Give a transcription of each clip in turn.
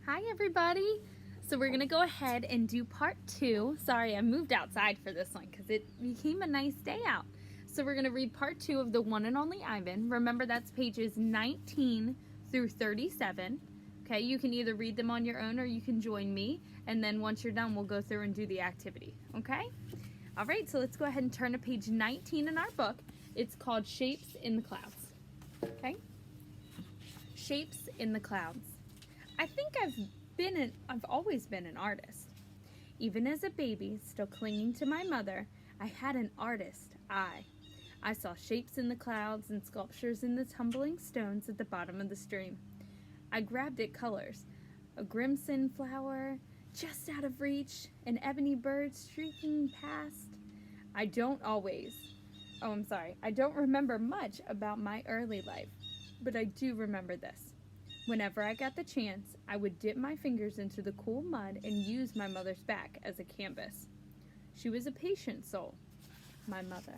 Hi everybody! So we're gonna go ahead and do part 2. Sorry, I moved outside for this one because it became a nice day out. So we're gonna read part 2 of The One and Only Ivan. Remember, that's pages 19 through 37. Okay, you can either read them on your own or you can join me, and then once you're done we'll go through and do the activity. Okay? Alright, so let's go ahead and turn to page 19 in our book. It's called Shapes in the Clouds. Okay? Shapes in the Clouds. I think I've always been an artist. Even as a baby, still clinging to my mother, I had an artist eye. I saw shapes in the clouds and sculptures in the tumbling stones at the bottom of the stream. I grabbed at colors. A crimson flower just out of reach, an ebony bird streaking past. I don't remember much about my early life, but I do remember this. Whenever I got the chance, I would dip my fingers into the cool mud and use my mother's back as a canvas. She was a patient soul, my mother.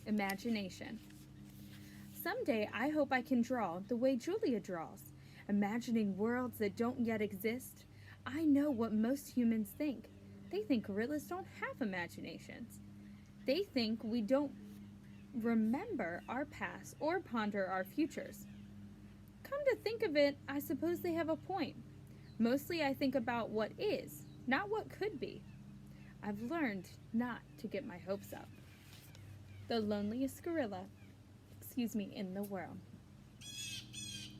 Imagination. Someday I hope I can draw the way Julia draws, imagining worlds that don't yet exist. I know what most humans think. They think gorillas don't have imaginations. They think we don't remember our past or ponder our futures. Come to think of it, I suppose they have a point. Mostly I think about what is, not what could be. I've learned not to get my hopes up. The loneliest gorilla, in the world.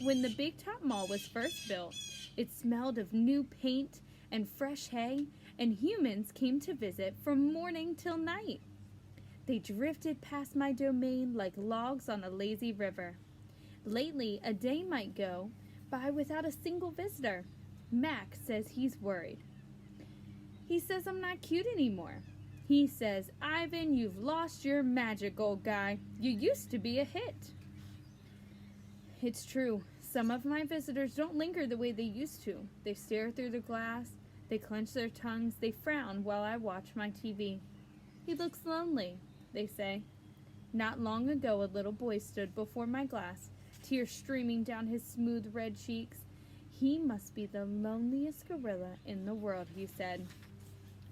When the Big Top Mall was first built, it smelled of new paint and fresh hay, and humans came to visit from morning till night. They drifted past my domain like logs on a lazy river. Lately, a day might go by without a single visitor. Mac says he's worried. He says I'm not cute anymore. He says, Ivan, you've lost your magic, old guy. You used to be a hit. It's true. Some of my visitors don't linger the way they used to. They stare through the glass. They clench their tongues. They frown while I watch my TV. He looks lonely, they say. Not long ago, a little boy stood before my glass, tears streaming down his smooth red cheeks. He must be the loneliest gorilla in the world, he said,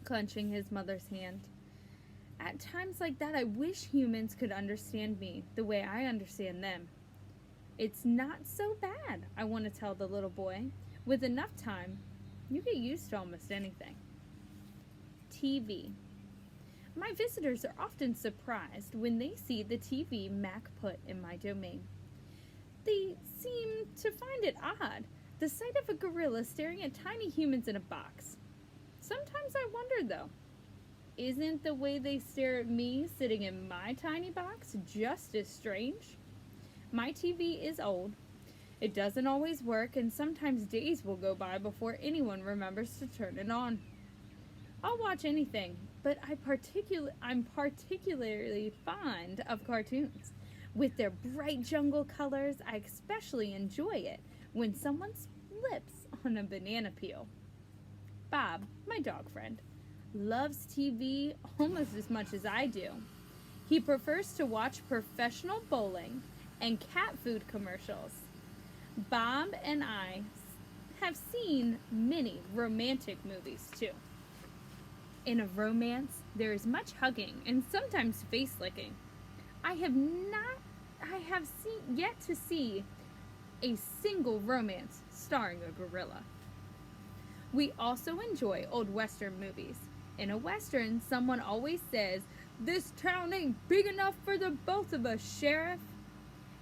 clenching his mother's hand. At times like that, I wish humans could understand me the way I understand them. It's not so bad, I want to tell the little boy. With enough time, you get used to almost anything. TV. My visitors are often surprised when they see the TV Mac put in my domain. They seem to find it odd, the sight of a gorilla staring at tiny humans in a box. Sometimes I wonder, though, isn't the way they stare at me sitting in my tiny box just as strange? My TV is old. It doesn't always work, and sometimes days will go by before anyone remembers to turn it on. I'll watch anything, but I'm particularly fond of cartoons. With their bright jungle colors, I especially enjoy it when someone slips on a banana peel. Bob, my dog friend, loves TV almost as much as I do. He prefers to watch professional bowling and cat food commercials. Bob and I have seen many romantic movies too. In a romance, there is much hugging and sometimes face licking. I have yet to see a single romance starring a gorilla. We also enjoy old Western movies. In a Western, someone always says, "This town ain't big enough for the both of us, Sheriff."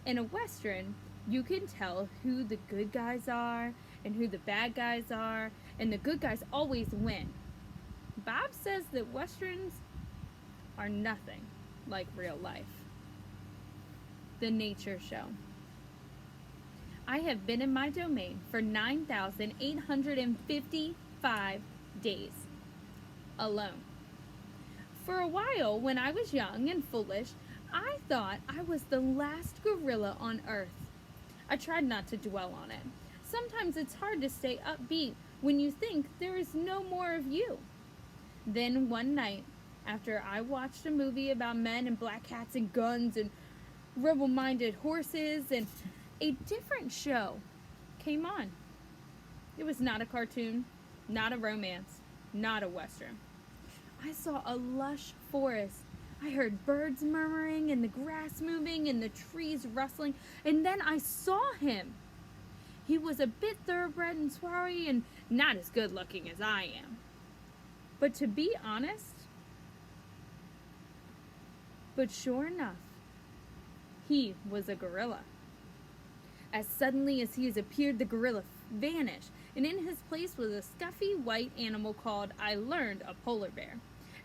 In a Western, you can tell who the good guys are and who the bad guys are, and the good guys always win. Bob says that Westerns are nothing like real life. The Nature Show. I have been in my domain for 9,855 days. Alone. For a while, when I was young and foolish, I thought I was the last gorilla on Earth. I tried not to dwell on it. Sometimes it's hard to stay upbeat when you think there is no more of you. Then one night, after I watched a movie about men in black hats and guns and rebel-minded horses, and a different show came on. It was not a cartoon, not a romance, not a western. I saw a lush forest. I heard birds murmuring and the grass moving and the trees rustling, and then I saw him. He was a bit thoroughbred and swarthy and not as good looking as I am. But to be honest, but sure enough, he was a gorilla. As suddenly as he has appeared, the gorilla vanished, and in his place was a scuffy white animal called, I learned, a polar bear,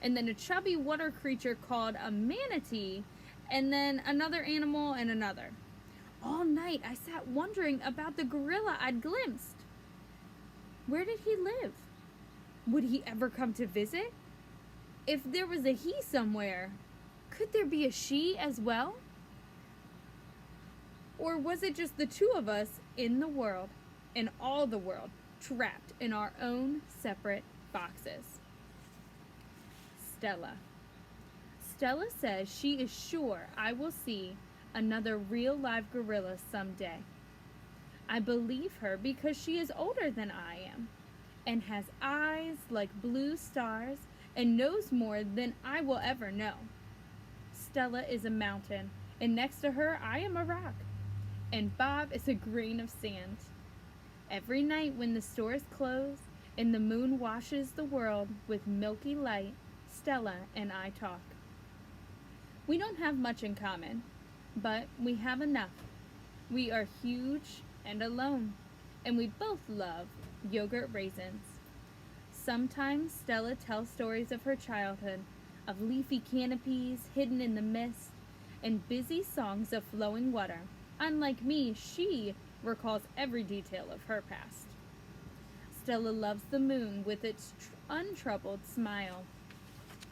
and then a chubby water creature called a manatee, and then another animal and another. All night I sat wondering about the gorilla I'd glimpsed. Where did he live? Would he ever come to visit? If there was a he somewhere, could there be a she as well? Or was it just the two of us in the world, in all the world, trapped in our own separate boxes? Stella. Stella says she is sure I will see another real live gorilla someday. I believe her because she is older than I am and has eyes like blue stars and knows more than I will ever know. Stella is a mountain, and next to her I am a rock, and Bob is a grain of sand. Every night when the stores close and the moon washes the world with milky light, Stella and I talk. We don't have much in common, but we have enough. We are huge and alone, and we both love yogurt raisins. Sometimes Stella tells stories of her childhood, of leafy canopies hidden in the mist, and busy songs of flowing water. Unlike me, she recalls every detail of her past. Stella loves the moon with its untroubled smile.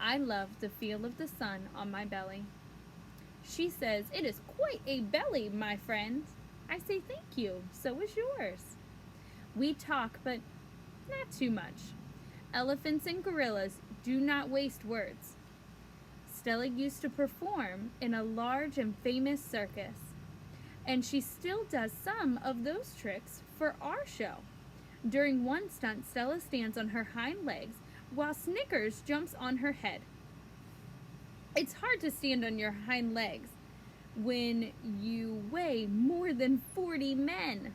I love the feel of the sun on my belly. She says, "It is quite a belly, my friend." I say, "Thank you, so is yours." We talk, but not too much. Elephants and gorillas do not waste words. Stella used to perform in a large and famous circus, and she still does some of those tricks for our show. During one stunt, Stella stands on her hind legs while Snickers jumps on her head. It's hard to stand on your hind legs when you weigh more than 40 men.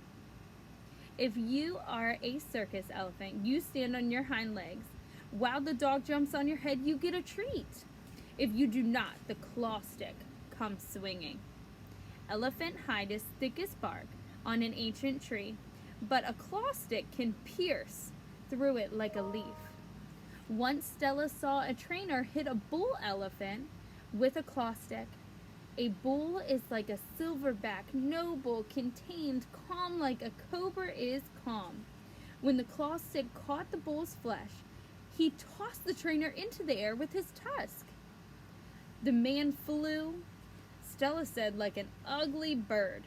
If you are a circus elephant, you stand on your hind legs. While the dog jumps on your head, you get a treat. If you do not, the claw stick comes swinging. Elephant hide is thick as bark on an ancient tree, but a claw stick can pierce through it like a leaf. Once Stella saw a trainer hit a bull elephant with a claw stick. A bull is like a silverback, noble, contained, calm like a cobra is calm. When the claw stick caught the bull's flesh, he tossed the trainer into the air with his tusk. The man flew, Stella said, like an ugly bird.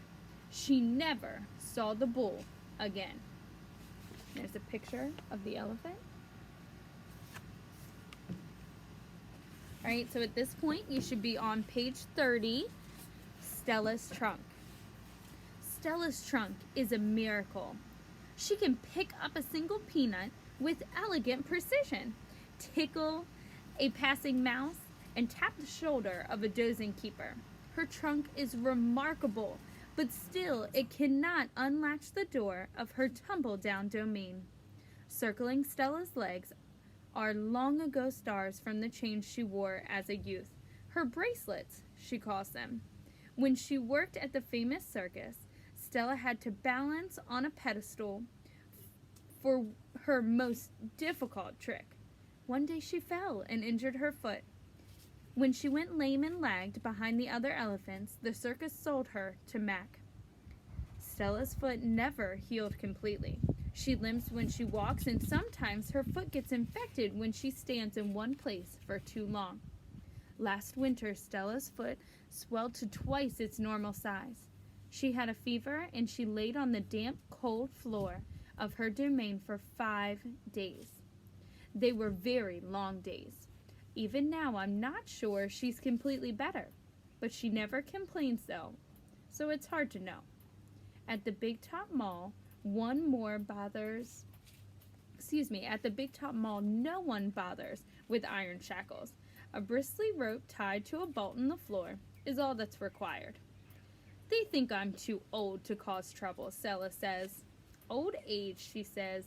She never saw the bull again. There's a picture of the elephant. Alright, so at this point you should be on page 30, Stella's trunk. Stella's trunk is a miracle. She can pick up a single peanut with elegant precision, tickle a passing mouse, and tap the shoulder of a dozing keeper. Her trunk is remarkable, but still it cannot unlatch the door of her tumble-down domain. Circling Stella's legs are long ago stars from the chains she wore as a youth. Her bracelets, she calls them. When she worked at the famous circus, Stella had to balance on a pedestal for her most difficult trick. One day she fell and injured her foot. When she went lame and lagged behind the other elephants, the circus sold her to Mac. Stella's foot never healed completely. She limps when she walks, and sometimes her foot gets infected when she stands in one place for too long. Last winter, Stella's foot swelled to twice its normal size. She had a fever, and she laid on the damp, cold floor of her domain for 5 days. They were very long days. Even now, I'm not sure she's completely better, but she never complains though, so it's hard to know. At the Big Top Mall, At the Big Top Mall, no one bothers with iron shackles. A bristly rope tied to a bolt in the floor is all that's required. They think I'm too old to cause trouble, Sella says. Old age, she says,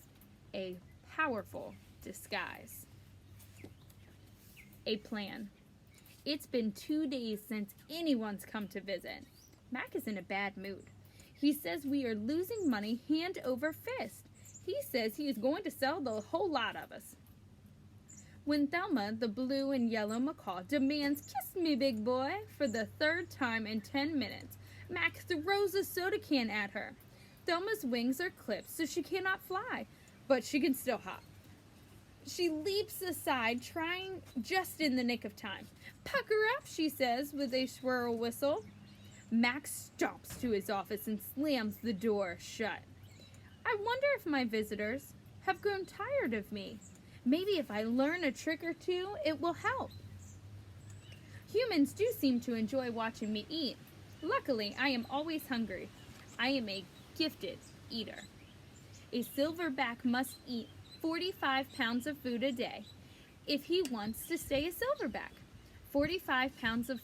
a powerful disguise. A plan. It's been 2 days since anyone's come to visit. Mac is in a bad mood. He says we are losing money hand over fist. He says he is going to sell the whole lot of us. When Thelma, the blue and yellow macaw, demands, "Kiss me, big boy," for the third time in 10 minutes, Mac throws a soda can at her. Thelma's wings are clipped so she cannot fly, but she can still hop. She leaps aside, trying just in the nick of time. "Pucker up," she says with a swirl whistle. Mac stomps to his office and slams the door shut. I wonder if my visitors have grown tired of me. Maybe if I learn a trick or two, it will help. Humans do seem to enjoy watching me eat. Luckily, I am always hungry. I am a gifted eater. A silverback must eat 45 pounds of food a day if he wants to stay a silverback. 45 pounds of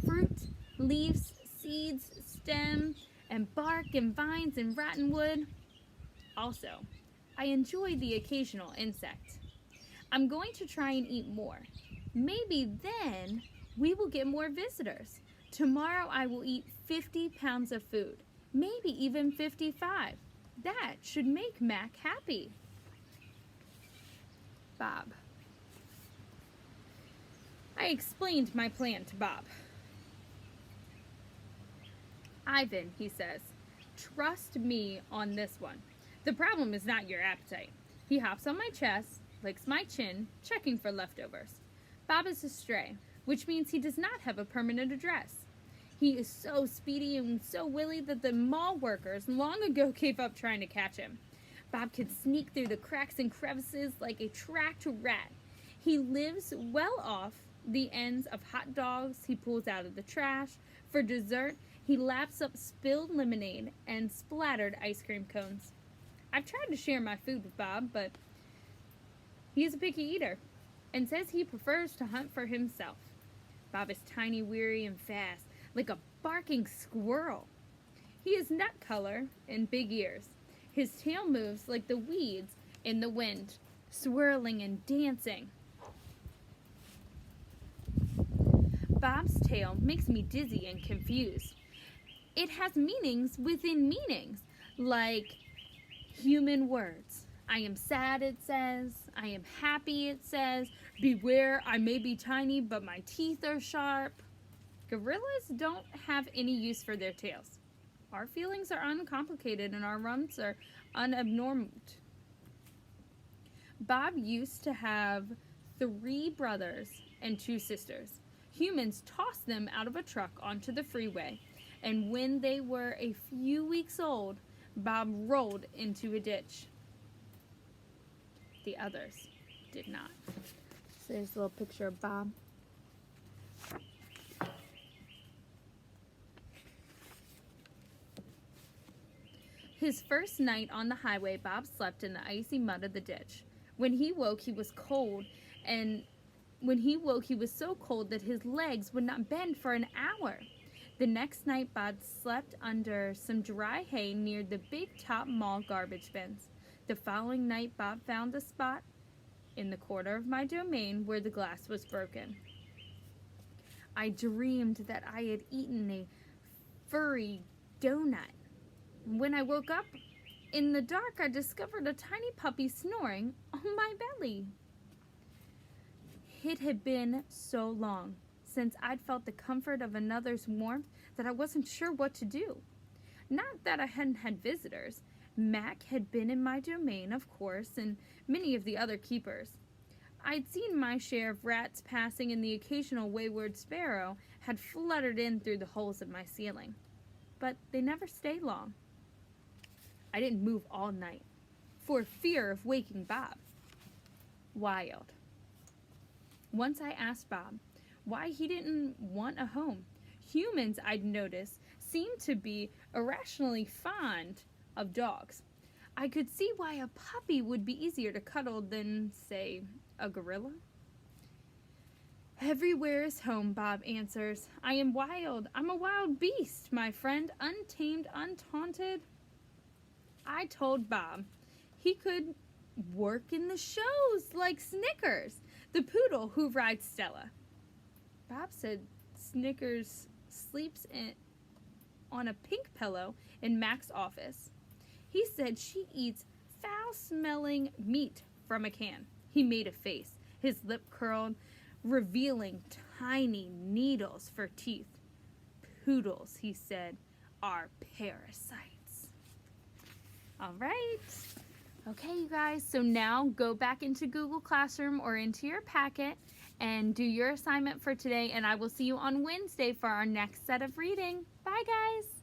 fruit, leaves, seeds, stem, and bark and vines and rotten wood. Also, I enjoy the occasional insect. I'm going to try and eat more. Maybe then we will get more visitors. Tomorrow I will eat 50 pounds of food, maybe even 55. That should make Mac happy. Bob. I explained my plan to Bob. "Ivan," he says, "trust me on this one. The problem is not your appetite." He hops on my chest, licks my chin, checking for leftovers. Bob is a stray, which means he does not have a permanent address. He is so speedy and so willy that the mall workers long ago gave up trying to catch him. Bob can sneak through the cracks and crevices like a tracked rat. He lives well off the ends of hot dogs he pulls out of the trash. For dessert, he laps up spilled lemonade and splattered ice cream cones. I've tried to share my food with Bob, but he is a picky eater and says he prefers to hunt for himself. Bob is tiny, weary, and fast, like a barking squirrel. He is nut color and big ears. His tail moves like the weeds in the wind, swirling and dancing. Bob's tail makes me dizzy and confused. It has meanings within meanings, like human words. I am sad, it says. I am happy, it says. Beware, I may be tiny, but my teeth are sharp. Gorillas don't have any use for their tails. Our feelings are uncomplicated and our runs are unabnormed. Bob used to have 3 brothers and 2 sisters. Humans tossed them out of a truck onto the freeway, and when they were a few weeks old, Bob rolled into a ditch. The others did not. So there's a little picture of Bob. His first night on the highway, Bob slept in the icy mud of the ditch. When he woke, he was cold, and when he woke, he was so cold that his legs would not bend for an hour. The next night, Bob slept under some dry hay near the Big Top Mall garbage bins. The following night, Bob found a spot in the corner of my domain where the glass was broken. I dreamed that I had eaten a furry donut. When I woke up in the dark, I discovered a tiny puppy snoring on my belly. It had been so long since I'd felt the comfort of another's warmth that I wasn't sure what to do. Not that I hadn't had visitors. Mac had been in my domain, of course, and many of the other keepers. I'd seen my share of rats passing, and the occasional wayward sparrow had fluttered in through the holes of my ceiling. But they never stayed long. I didn't move all night, for fear of waking Bob. Wild. Once I asked Bob why he didn't want a home. Humans, I'd noticed, seemed to be irrationally fond of dogs. I could see why a puppy would be easier to cuddle than, say, a gorilla. Everywhere is home, Bob answers. I am wild. I'm a wild beast, my friend, untamed, untaunted. I told Bob he could work in the shows like Snickers, the poodle who rides Stella. Bob said Snickers sleeps on a pink pillow in Mac's office. He said she eats foul-smelling meat from a can. He made a face, his lip curled, revealing tiny needles for teeth. Poodles, he said, are parasites. All right. Okay, you guys, so now go back into Google Classroom or into your packet and do your assignment for today, and I will see you on Wednesday for our next set of reading. Bye, guys.